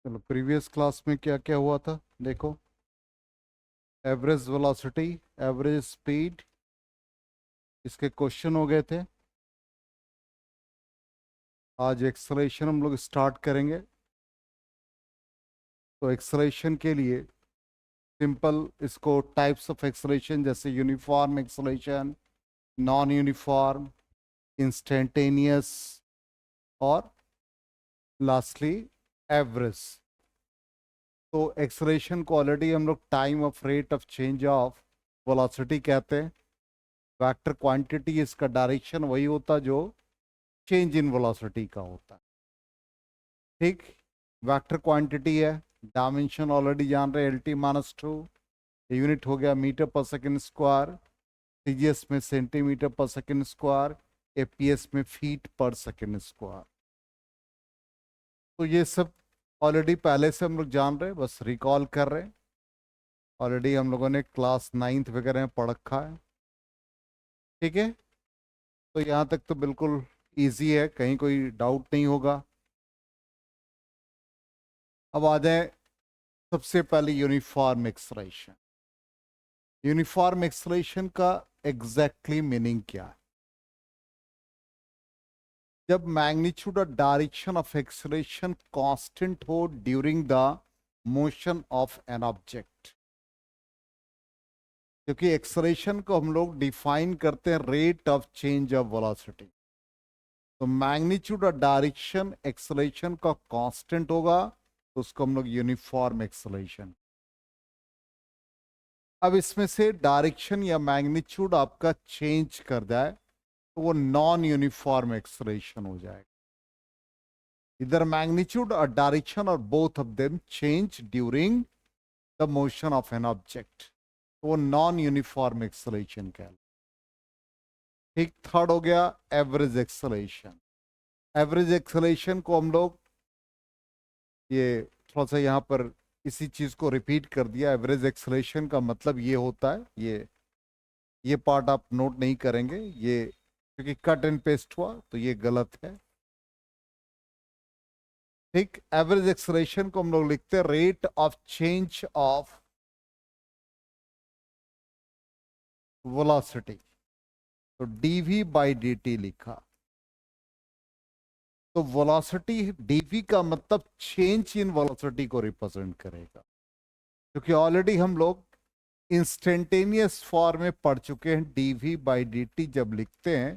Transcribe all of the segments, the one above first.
चलो, previous class में क्या क्या हुआ था देखो। एवरेज वेलोसिटी, एवरेज स्पीड, इसके क्वेश्चन हो गए थे। आज एक्सेलरेशन हम लोग स्टार्ट करेंगे। तो एक्सेलरेशन के लिए सिंपल इसको टाइप्स ऑफ एक्सेलरेशन जैसे uniform acceleration, non uniform, instantaneous और लास्टली एवरेज। तो एक्सेलरेशन को ऑलरेडी हम लोग time of rate of change of velocity कहते हैं। वेक्टर क्वांटिटी इसका डायरेक्शन वही होता जो चेंज इन वेलोसिटी का होता है। ठीक, वेक्टर क्वांटिटी है, डायमेंशन ऑलरेडी जान रहे, LT-2 यूनिट हो गया मीटर पर सेकंड स्क्वायर, सीजीएस में सेंटीमीटर पर सेकंड स्क्वायर, एपीएस में फीट पर सेकंड स्क्वायर। तो ये सब ऑलरेडी पहले से हम लोग जान रहे हैं, बस रिकॉल कर रहे हैं। ऑलरेडी हम लोगों ने क्लास 9th वगैरह में पढ़ रखा है। ठीक है, तो यहाँ तक तो बिल्कुल इजी है, कहीं कोई डाउट नहीं होगा। अब आ जाए सबसे पहले यूनिफॉर्म एक्सेलरेशन। यूनिफॉर्म एक्सेलरेशन का एग्जैक्टली मीनिंग क्या है? जब मैग्नीट्यूड और डायरेक्शन ऑफ एक्सेलरेशन कांस्टेंट हो during the motion of an object. क्योंकि एक्सेलरेशन को हम लोग डिफाइन करते हैं rate of change of velocity. तो मैग्नीट्यूड और डायरेक्शन एक्सेलरेशन का कांस्टेंट होगा तो उसको हम लोग यूनिफॉर्म एक्सेलरेशन। अब इसमें से डायरेक्शन या मैग्नीट्यूड आपका चेंज कर जाए तो वो नॉन यूनिफॉर्म एक्सेलरेशन हो जाएगा। इधर मैग्नीट्यूड और डायरेक्शन और both of them change during the motion of an object, तो वो नॉन यूनिफॉर्म एक्सेलरेशन कहलाता है। ठीक, थर्ड हो गया एवरेज एक्सेलरेशन। एवरेज एक्सेलरेशन को हम लोग ये थोड़ा सा यहाँ पर इसी चीज को रिपीट कर दिया। एवरेज एक्सेलरेशन का मतलब ये होता है, ये पार्ट आप नोट नहीं करेंगे, ये क्योंकि कट एंड पेस्ट हुआ तो ये गलत है। ठीक, एवरेज एक्सेलरेशन को हम लोग लिखते हैं rate of change of velocity. तो डीवी बाई डी लिखा। तो वेलोसिटी डीवी का मतलब चेंज इन वेलोसिटी को रिप्रेजेंट करेगा। क्योंकि ऑलरेडी हम लोग इंस्टेंटेनियस फॉर्म में पढ़ चुके हैं। डीवी बाई डी जब लिखते हैं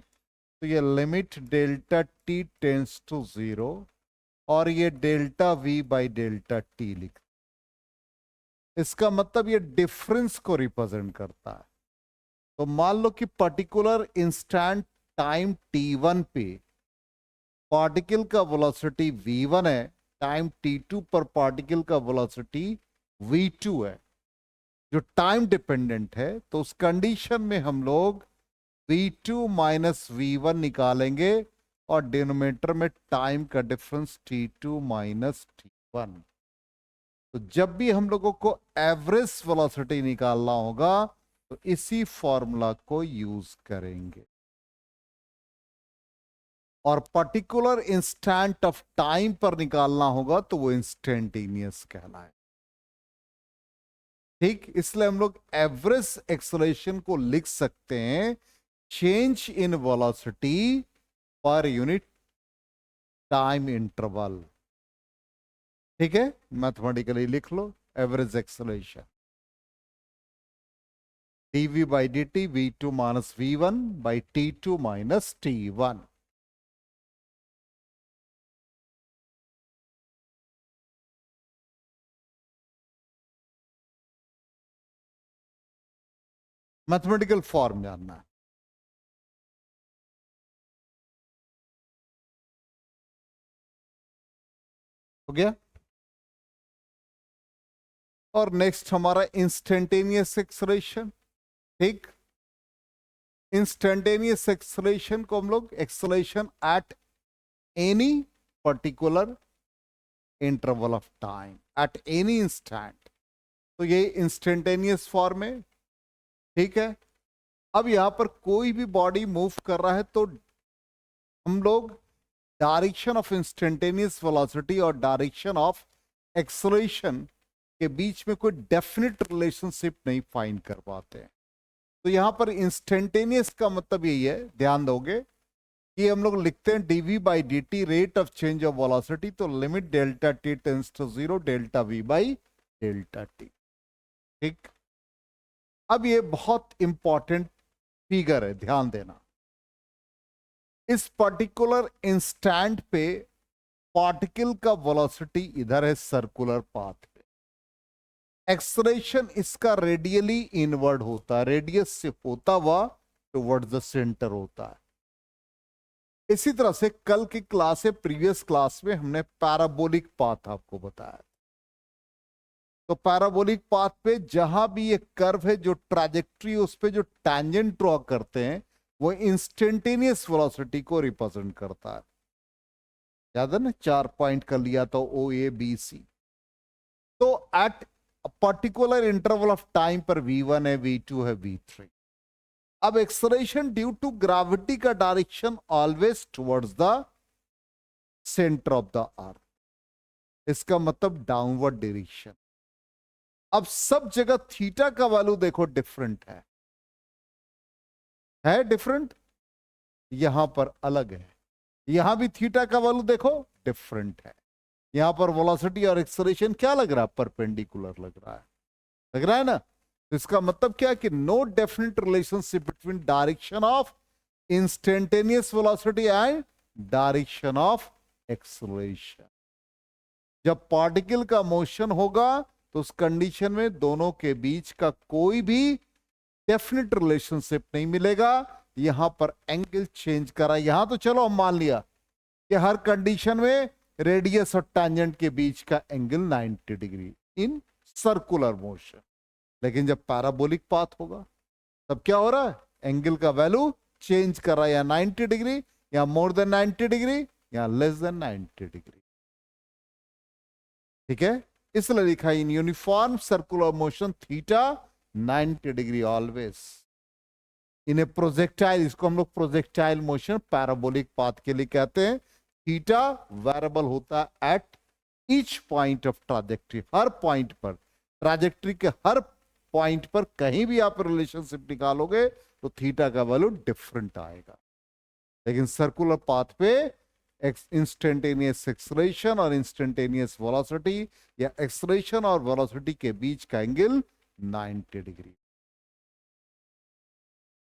तो ये limit delta T tends to 0 और ये delta we by delta T लिखते। इसका मतलब ये डिफरेंस को रिप्रेजेंट करता है। तो मान लो कि पर्टिकुलर इंस्टेंट टाइम t1 पे पार्टिकल का वेलोसिटी v1 है, टाइम t2 पर पार्टिकल का वेलोसिटी v2 है, जो टाइम डिपेंडेंट है। तो उस कंडीशन में हम लोग v2 माइनस v1 निकालेंगे और डिनोमिनेटर में टाइम का डिफरेंस t2 माइनस t1। तो जब भी हम लोगों को एवरेज वेलोसिटी निकालना होगा तो इसी फॉर्मूला को यूज करेंगे। और पर्टिकुलर इंस्टेंट ऑफ टाइम पर निकालना होगा तो वो इंस्टेंटेनियस कहलाए। ठीक, इसलिए हम लोग एवरेज एक्सेलरेशन को लिख सकते हैं चेंज इन वेलोसिटी पर यूनिट टाइम इंटरवल। ठीक है, मैथमेटिकली लिख लो average acceleration dv by dt v2 minus v1 by t2 minus t1। Mathematical form जानना है। हो गया। और नेक्स्ट हमारा इंस्टेंटेनियस एक्सेलरेशन। ठीक, इंस्टेंटेनियस एक्सेलरेशन को हम लोग acceleration at any particular interval of time at any instant, तो ये इंस्टेंटेनियस फॉर्म है। ठीक है, अब यहां पर कोई भी बॉडी मूव कर रहा है तो हम लोग डायरेक्शन ऑफ इंस्टेंटेनियस वेलोसिटी और डायरेक्शन ऑफ एक्सलेशन के बीच में कोई डेफिनेट रिलेशनशिप नहीं फाइंड कर पाते हैं। तो यहां पर इंस्टेंटेनियस का मतलब यही है, ध्यान दोगे कि हम लोग लिखते हैं d v by D t rate of change of velocity, तो limit delta T tends to zero delta we by delta t. ठीक, अब ये बहुत इंपॉर्टेंट फिगर है, ध्यान देना। इस पर्टिकुलर इंस्टेंट पे पार्टिकल का वेलोसिटी इधर है सर्कुलर पाथ पे, एक्सलेशन इसका रेडियली इनवर्ड होता है, रेडियस से होता हुआ टुवर्ड्स द सेंटर होता है। इसी तरह से कल की क्लास है, प्रीवियस क्लास में हमने पैराबोलिक पाथ आपको बताया। तो पैराबोलिक पाथ पे जहां भी ये कर्व है, जो ट्रैजेक्टरी उस पे जो टैंजेंट ड्रॉ करते हैं, वो इंस्टेंटेनियस वेलोसिटी को रिप्रेजेंट करता है। याद है ना, 4 पॉइंट कर लिया तो ओ ए बी सी। तो at particular interval of time पर v1 है, v2 है, v3। अब एक्सलेशन ड्यू टू ग्रेविटी का direction always towards the centre of the earth, इसका मतलब डाउनवर्ड डायरेक्शन। अब सब जगह थीटा का वैल्यू देखो डिफरेंट है डिफरेंट, यहां पर अलग है, यहां भी थीटा का वैल्यू देखो डिफरेंट है। यहां पर वेलोसिटी और एक्सेलरेशन क्या लग रहा है, परपेंडिकुलर लग रहा है ना। तो इसका मतलब क्या है कि no definite relationship between direction of instantaneous velocity and direction of acceleration. जब पार्टिकल का मोशन होगा तो उस कंडीशन में दोनों के बीच का कोई भी डेफिनेट रिलेशनशिप नहीं मिलेगा। यहां पर एंगल चेंज करा, यहां तो चलो हम मान लिया कि हर कंडीशन में रेडियस और टैंजेंट के बीच का angle 90 degree in circular motion, लेकिन जब पैराबोलिक पाथ होगा तब क्या हो रहा है, एंगल का वैल्यू चेंज कर रहा है, या 90 डिग्री या मोर देन 90 डिग्री या लेस देन 90 डिग्री। ठीक है, इसलिए लिखा in uniform circular motion theta 90 degree always. इन्हें प्रोजेक्टाइल, इसको हम लोग प्रोजेक्टाइल मोशन पैराबोलिक पाथ के लिए कहते हैं। थीटा वेरिएबल होता है at each point of trajectory, her point पर, ट्राजेक्टरी के हर पॉइंट पर कहीं भी आप रिलेशनशिप निकालोगे तो थीटा का वैल्यू डिफरेंट आएगा। लेकिन सर्कुलर पाथ पे इंस्टेंटेनियस एक्सलेशन और इंस्टेंटेनियस वेलोसिटी या एक्सलेशन और वेलोसिटी के बीच का एंगल 90 डिग्री।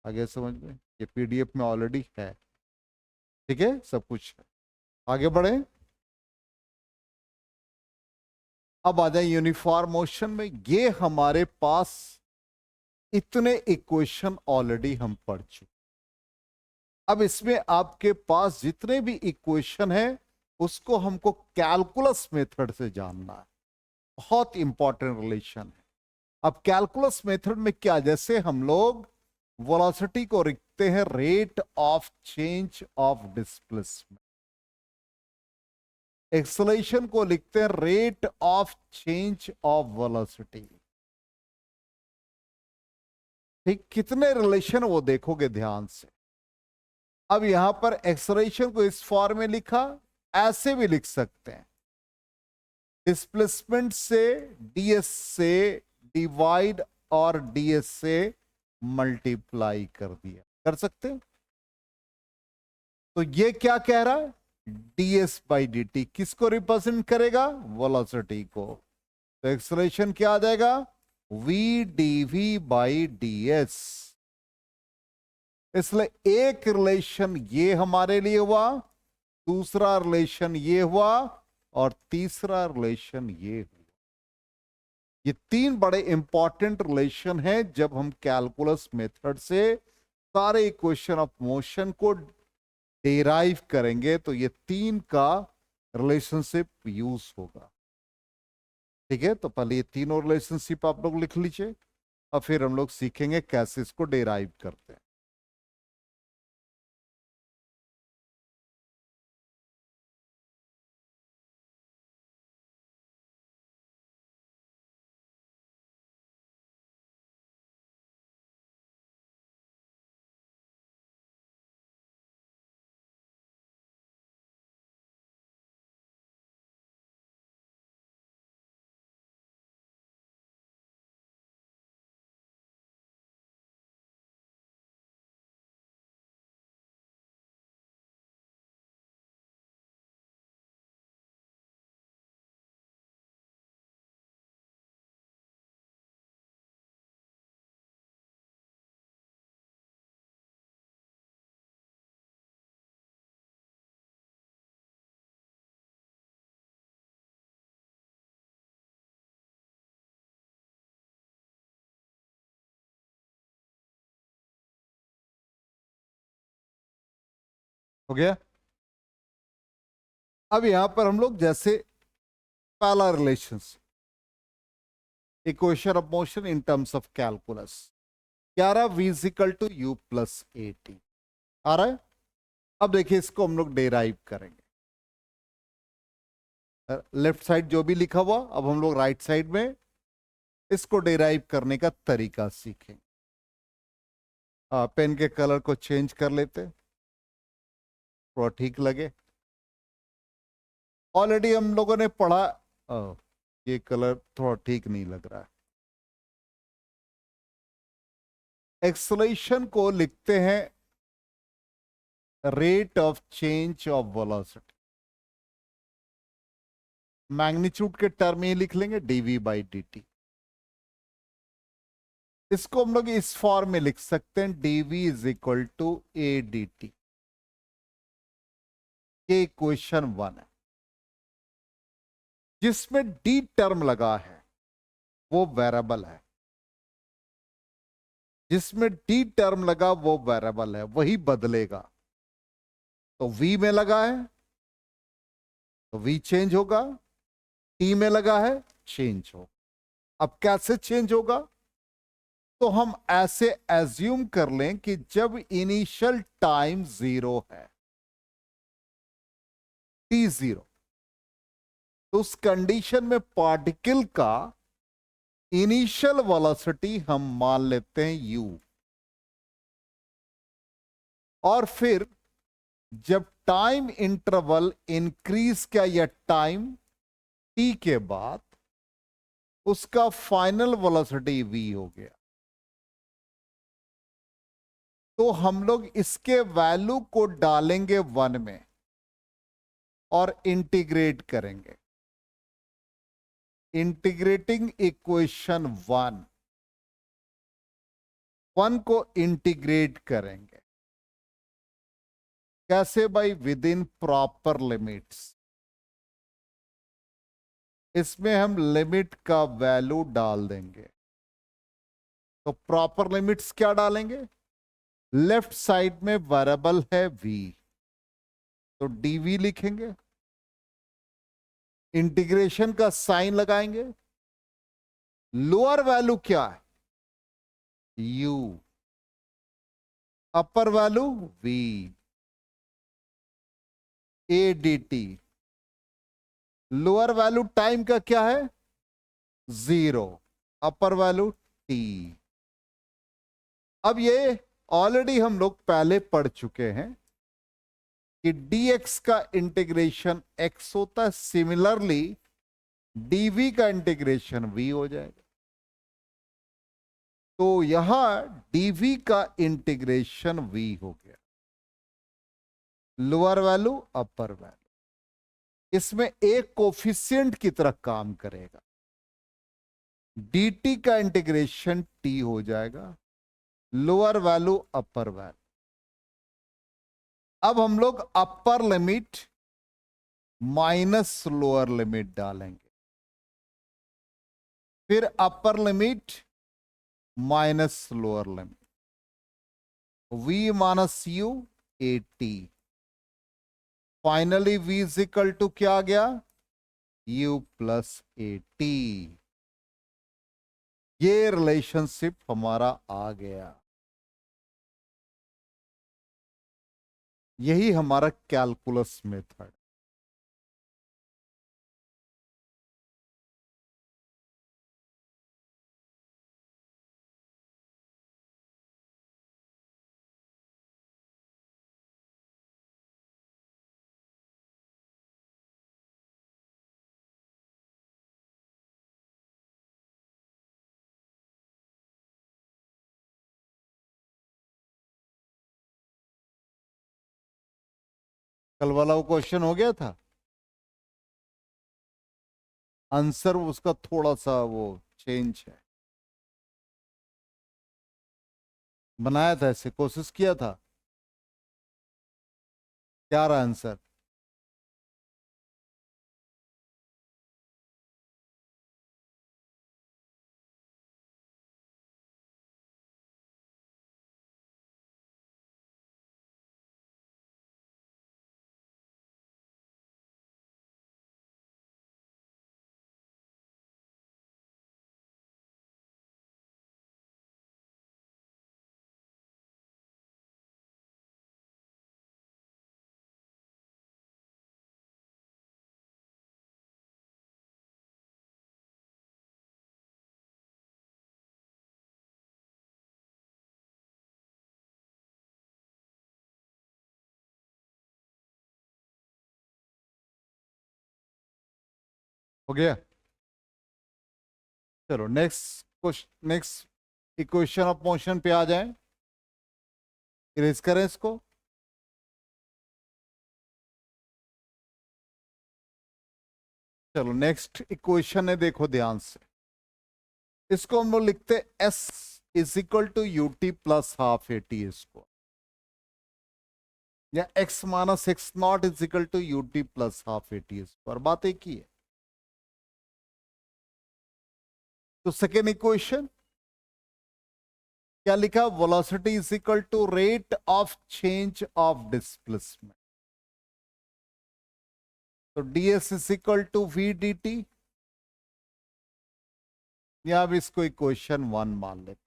आगे समझ में, ये पीडीएफ में ऑलरेडी है। ठीक है, सब कुछ है। आगे बढ़े, अब आ जाए यूनिफॉर्म मोशन में। ये हमारे पास इतने इक्वेशन ऑलरेडी हम पढ़ चुके। अब इसमें आपके पास जितने भी इक्वेशन है उसको हमको कैलकुलस मेथड से जानना है, बहुत इंपॉर्टेंट रिलेशन है। अब कैलकुलस मेथड में क्या, जैसे हम लोग वेलोसिटी को लिखते हैं rate of change of displacement, acceleration को लिखते हैं rate of change of velocity. ठीक, कितने रिलेशन वो देखोगे ध्यान से। अब यहां पर एक्सेलरेशन को इस फॉर्म में लिखा, ऐसे भी लिख सकते हैं, डिस्प्लेसमेंट से डीएस से डिवाइड और डीएस से मल्टीप्लाई कर दिया, कर सकते हैं। तो ये क्या कह रहा है, डीएस बाई डी टी किसको रिप्रेजेंट करेगा, वेलोसिटी को। तो एक्सेलरेशन क्या आ जाएगा, V D V by D S. इसलिए एक रिलेशन ये हमारे लिए हुआ, दूसरा रिलेशन ये हुआ, और तीसरा रिलेशन ये हुआ। ये तीन बड़े इंपॉर्टेंट रिलेशन हैं जब हम कैलकुलस मेथड से सारे इक्वेशन ऑफ मोशन को डेराइव करेंगे, तो ये तीन का रिलेशनशिप यूज होगा। ठीक है, तो पहले ये तीनों रिलेशनशिप आप लोग लिख लीजिए और फिर हम लोग सीखेंगे कैसे इसको डेराइव करते हैं। हो गया। अब यहां पर हम लोग जैसे पहला relations, equation of motion in terms of calculus, क्या रहा, v is equal to U plus A T आ रहा है। अब देखिए इसको हम लोग डेराइव करेंगे, लेफ्ट साइड जो भी लिखा हुआ, अब हम लोग राइट साइड में इसको डेराइव करने का तरीका सीखेंगे। पेन के कलर को चेंज कर लेते, थोड़ा ठीक लगे। ऑलरेडी हम लोगों ने पढ़ा, ये कलर थोड़ा ठीक नहीं लग रहा है। एक्सेलरेशन को लिखते हैं rate of change of velocity, magnitude के टर्म में लिख लेंगे डीवी बाई डी टी। इसको हम लोग इस फॉर्म में लिख सकते हैं, DV is equal to A D T. ये इक्वेशन 1 है। जिसमें डी टर्म लगा है वो वेरिएबल है, जिसमें डी टर्म लगा वो वेरिएबल है, वही बदलेगा। तो v में लगा है तो v चेंज होगा, t में लगा है चेंज होगा। अब कैसे चेंज होगा, तो हम ऐसे एज्यूम कर लें कि जब इनिशियल टाइम 0 है, t 0, तो उस कंडीशन में पार्टिकल का इनिशियल वेलोसिटी हम मान लेते हैं u। और फिर जब टाइम इंटरवल इंक्रीज किया या टाइम t के बाद, उसका फाइनल वेलोसिटी v हो गया। तो हम लोग इसके वैल्यू को डालेंगे 1 में और इंटीग्रेट करेंगे। इंटीग्रेटिंग इक्वेशन 1 को इंटीग्रेट करेंगे कैसे, भाई, विद इन प्रॉपर लिमिट्स। इसमें हम लिमिट का वैल्यू डाल देंगे। तो प्रॉपर लिमिट्स क्या डालेंगे, लेफ्ट साइड में वेरिएबल है v, तो dv लिखेंगे, इंटीग्रेशन का साइन लगाएंगे। लोअर वैल्यू क्या है, u, upper value v, a dt। Lower value time का क्या है 0, अपर वैल्यू t। अब ये ऑलरेडी हम लोग पहले पढ़ चुके हैं कि dx का इंटीग्रेशन x होता है, सिमिलरली dv का इंटीग्रेशन v हो जाएगा। तो यहां dv का इंटीग्रेशन v हो गया, लोअर वैल्यू अपर वैल्यू। इसमें एक कोफिशिएंट की तरह काम करेगा, dt का इंटीग्रेशन t हो जाएगा, लोअर वैल्यू अपर वैल्यू। अब हम लोग upper limit minus lower limit डालेंगे, फिर upper limit minus lower limit, v minus u A T. Finally v is equal to क्या आ गया, u प्लस ए टी। ये रिलेशनशिप हमारा आ गया। यही हमारा कैलकुलस मेथड। कल वाला वो क्वेश्चन हो गया था, आंसर उसका थोड़ा सा वो चेंज है, बनाया था, ऐसे कोशिश किया था। क्या रहा आंसर, हो गया। चलो next question, next equation of motion पे आ जाएं। इरेज करें इसको। चलो नेक्स्ट इक्वेशन है, देखो ध्यान से। इसको हम लोग लिखते S is equal to U T plus half A T इसको, या X minus x naught is equal to U T plus half A T square, बात एक ही है। तो सेकेंड इक्वेशन क्या लिखा, velocity is equal to rate of change of displacement. तो ds is equal to V D T, या अब इसको इक्वेशन 1 मान लेते।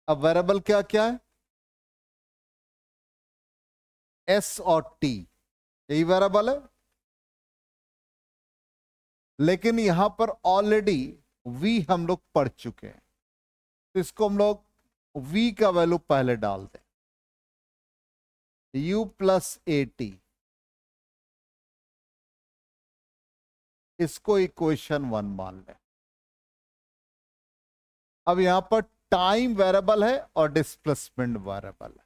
अब वेरिएबल क्या क्या है, एस और टी, यही वेरिएबल है। लेकिन यहां पर ऑलरेडी v हम लोग पढ़ चुके हैं, तो इसको हम लोग v का वैल्यू पहले डाल दें, u प्लस ए टी, इसको इक्वेशन 1 मान लें। अब यहां पर टाइम वेरिएबल है और डिस्प्लेसमेंट वेरिएबल है,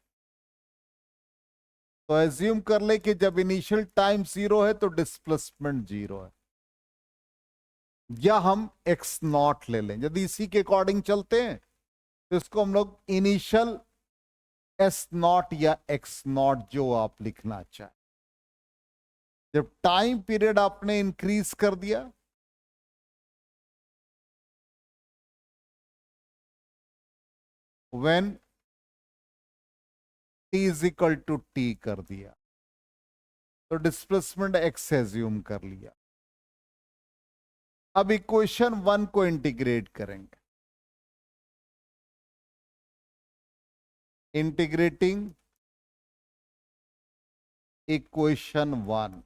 तो एज्यूम कर ले कि जब इनिशियल टाइम 0 है तो डिस्प्लेसमेंट 0 है, या हम एक्स नॉट ले लें। यदि इसी के अकॉर्डिंग चलते हैं तो इसको हम लोग इनिशियल एस नॉट या एक्स नॉट, जो आप लिखना चाहें। जब टाइम पीरियड आपने इंक्रीज कर दिया, when T is equal to T कर दिया, तो डिस्प्लेसमेंट एक्स एज्यूम कर लिया। अब इक्वेशन 1 को इंटीग्रेट करेंगे, इंटीग्रेटिंग इक्वेशन 1,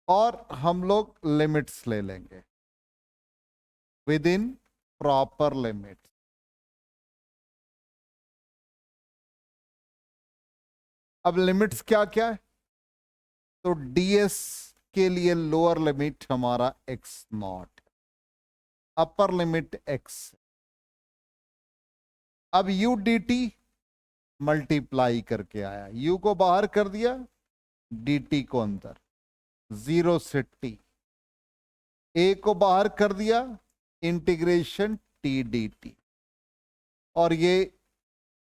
और हम लोग लिमिट्स ले लेंगे विद इन प्रॉपर लिमिट्स। अब लिमिट्स क्या क्या है, तो ds के लिए लोअर लिमिट हमारा x not, upper limit x. अब यू डी टी मल्टीप्लाई करके आया, u को बाहर कर दिया, dt को अंदर, 0 से t, a को बाहर कर दिया, इंटीग्रेशन टी डी टी, और ये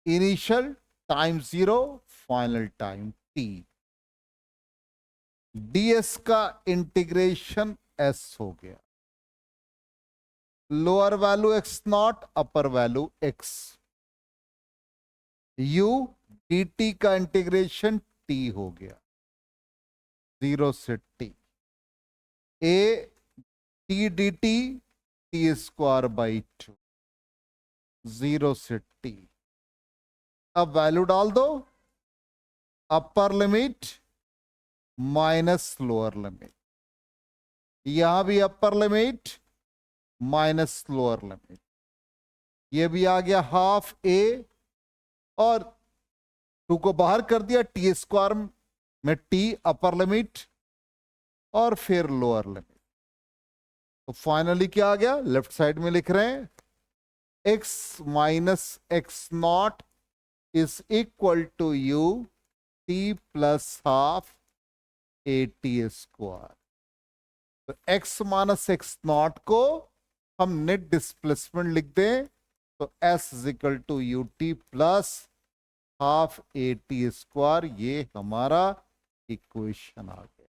initial time 0, final time t। ds का इंटीग्रेशन s हो गया, lower value x not, upper value x, u dt का इंटीग्रेशन t हो गया, 0 से t, a T D T T square by 2, 0 से t। अब वैल्यू डाल दो, upper limit minus lower limit, यहां भी अपर लिमिट माइनस लोअर लिमिट, ये भी आ गया हाफ ए, और 2 को बाहर कर दिया, टी स्क्वायर में t अपर लिमिट और फिर लोअर लिमिट। तो फाइनली क्या आ गया, लेफ्ट साइड में लिख रहे हैं x minus x naught is equal to U T plus half A T square. तो x माइनस एक्स नॉट को हम नेट डिस्प्लेसमेंट लिख दें, तो s is equal to U T plus half A T square, ये हमारा equation आ गया।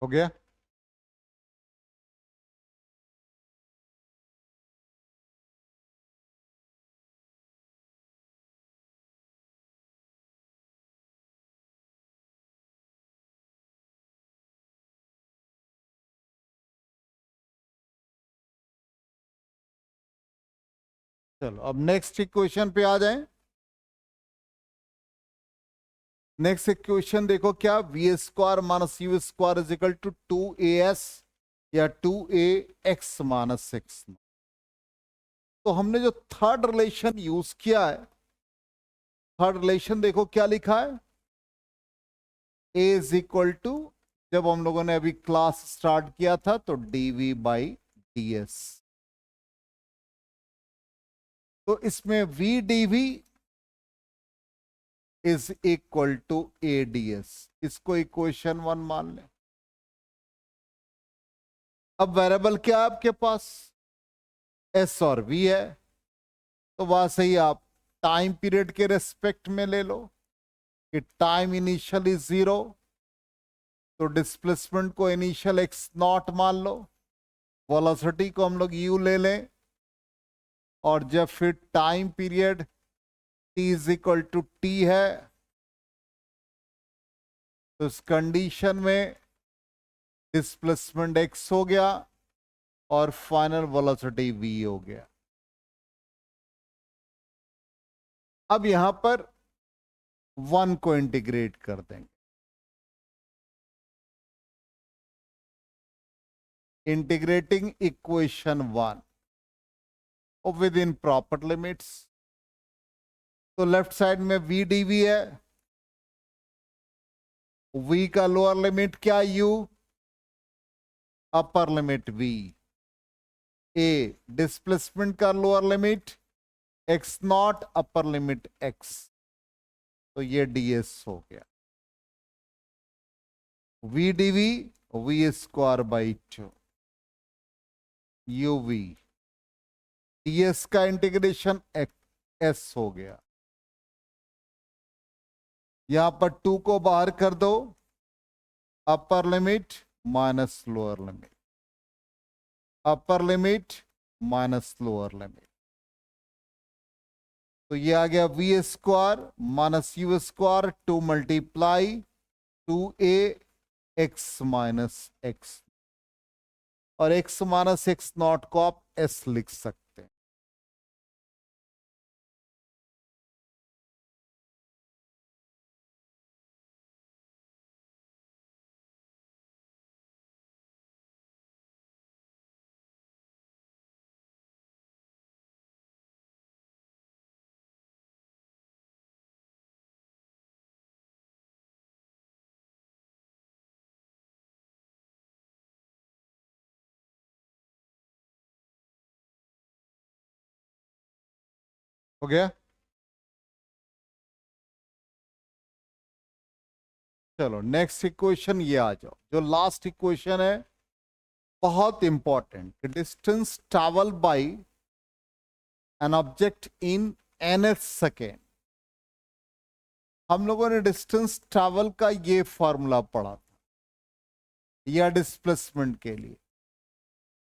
हो गया। चलो अब नेक्स्ट इक्वेशन पे आ जाएं। नेक्स्ट इक्वेशन देखो क्या, v square minus u square is equal to 2as या 2ax माइनस एक्स। तो हमने जो थर्ड रिलेशन यूज किया है, थर्ड रिलेशन देखो क्या लिखा है, a इज इक्वल टू, जब हम लोगों ने अभी क्लास स्टार्ट किया था तो dv बाई ds। तो इसमें v dv is equal to a ds, इसको इक्वेशन 1 मान लें। अब वेरिएबल क्या है आपके पास, s और v है, तो वहां से ही आप टाइम पीरियड के रेस्पेक्ट में ले लो कि टाइम इनिशियली 0, तो डिस्प्लेसमेंट को इनिशियल एक्स नॉट मान लो, वेलोसिटी को हम लोग u ले लें, और जब फिर time period t is equal to t है, तो इस कंडीशन में डिस्प्लेसमेंट x हो गया और फाइनल वेलोसिटी v हो गया। अब यहां पर 1 को इंटीग्रेट कर देंगे, integrating equation 1 with in proper limits. तो लेफ्ट साइड में v dv है, v का लोअर लिमिट क्या u, upper limit v, a displacement का lower limit x naught, upper limit x, तो ये ds हो गया, v dv v square by 2 uv, ds का इंटीग्रेशन s हो गया। यहां पर 2 को बाहर कर दो, upper limit minus lower limit, upper limit minus lower limit, तो ये आ गया v square minus u square 2 multiply 2a x minus x, और x माइनस एक्स नॉट को आप s लिख सकते हैं। हो गया, चलो नेक्स्ट इक्वेशन ये आ जाओ, जो लास्ट इक्वेशन है बहुत important, distance travel by an object in nth second. हम लोगों ने डिस्टेंस ट्रैवल का ये फॉर्मूला पढ़ा था या डिस्प्लेसमेंट के लिए,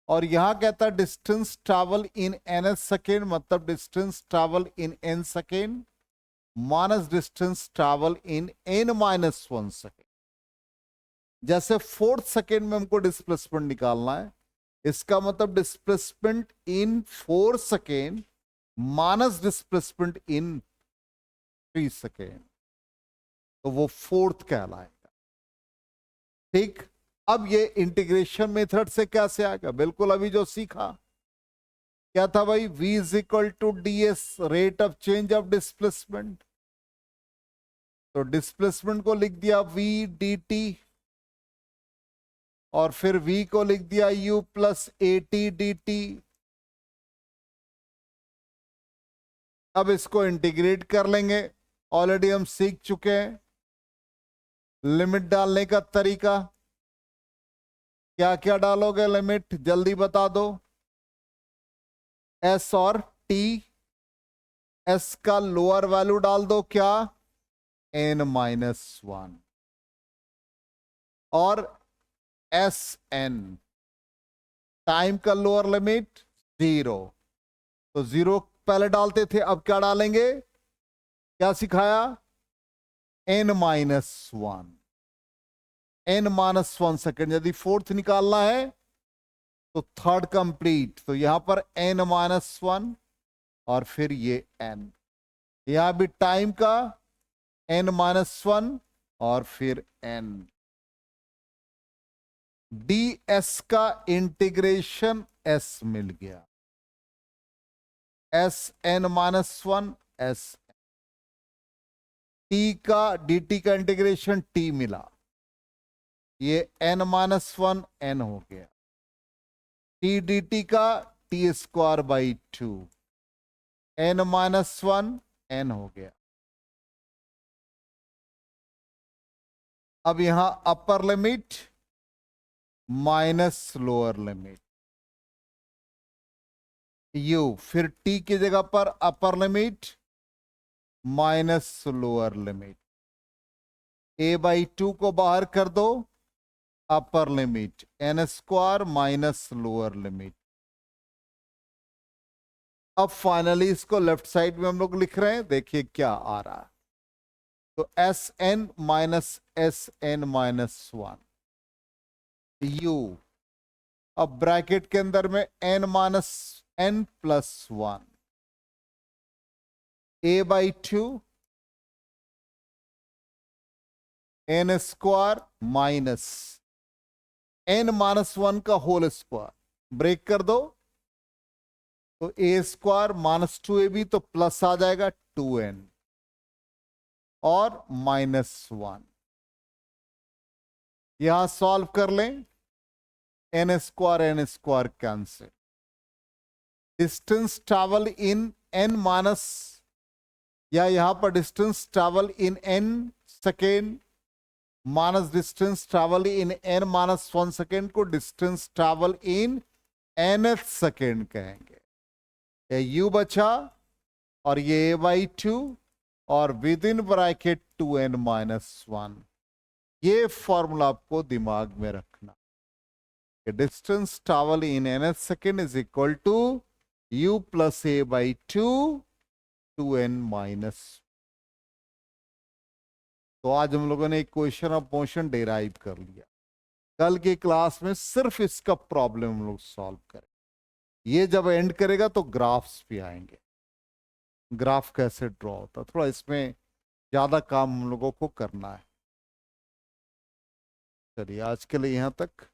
और यहां कहता है distance travel in nth second, मतलब distance travel in n second minus distance travel in n minus 1 second. जैसे 4th सेकेंड में हमको डिस्प्लेसमेंट निकालना है, इसका मतलब displacement in 4 second minus displacement in 3 second, तो वो 4th कहलाएगा। ठीक, अब ये इंटीग्रेशन मेथड से कैसे आएगा, बिल्कुल अभी जो सीखा क्या था भाई, v is equal to ds rate of change of displacement, तो डिस्प्लेसमेंट को लिख दिया v dt, और फिर v को लिख दिया u प्लस at dt। अब इसको इंटीग्रेट कर लेंगे, ऑलरेडी हम सीख चुके हैं लिमिट डालने का तरीका। क्या क्या डालोगे लिमिट, जल्दी बता दो, s और t, s का लोअर वैल्यू डाल दो क्या, n माइनस 1, और एस एन, टाइम का लोअर लिमिट 0, तो 0 पहले डालते थे, अब क्या डालेंगे, क्या सिखाया, n minus 1, n minus 1 second. यदि 4th निकालना है तो 3rd कंप्लीट, तो यहां पर n माइनस 1, और फिर ये n, यहां भी टाइम का n-1 और फिर n। ds का इंटीग्रेशन s मिल गया, Sn-1 s। t का dt का इंटीग्रेशन t मिला, ये n-1 n हो गया। t dt का t²/2 n-1 n हो गया। अब यहां अपर limit minus lower limit u, फिर t की जगह पर अपर limit minus lower limit, a/2 को बाहर कर दो, upper limit n² minus lower limit. अब फाइनली इसको लेफ्ट साइड में हम लोग लिख रहे हैं, देखिए क्या आ रहा है। तो Sn माइनस Sn-1 u, अब ब्रैकेट के अंदर में n-n+1 a/2 n² minus n-1 का होल स्क्वायर, ब्रेक कर दो तो a² -2ab तो प्लस आ जाएगा 2n और -1। यहां सॉल्व कर लें, n² cancel, distance travel in n minus, या यहां पर distance travel in n second minus distance travel in n-1 second को distance travel in nth second कहेंगे। ये u बचा और ये a/2 और विद इन ब्रैकेट 2n-1। ये फॉर्मूला आपको दिमाग में रखना, distance travel in nth second is equal to u plus a/2 2n-। तो आज हम लोगों ने इक्वेशन ऑफ मोशन डिराइव कर लिया। कल की क्लास में सिर्फ इसका प्रॉब्लम हम लोग सॉल्व करें। ये जब एंड करेगा तो ग्राफ्स भी आएंगे, ग्राफ कैसे ड्रॉ होता, थोड़ा इसमें ज्यादा काम हम लोगों को करना है। चलिए आज के लिए यहां तक।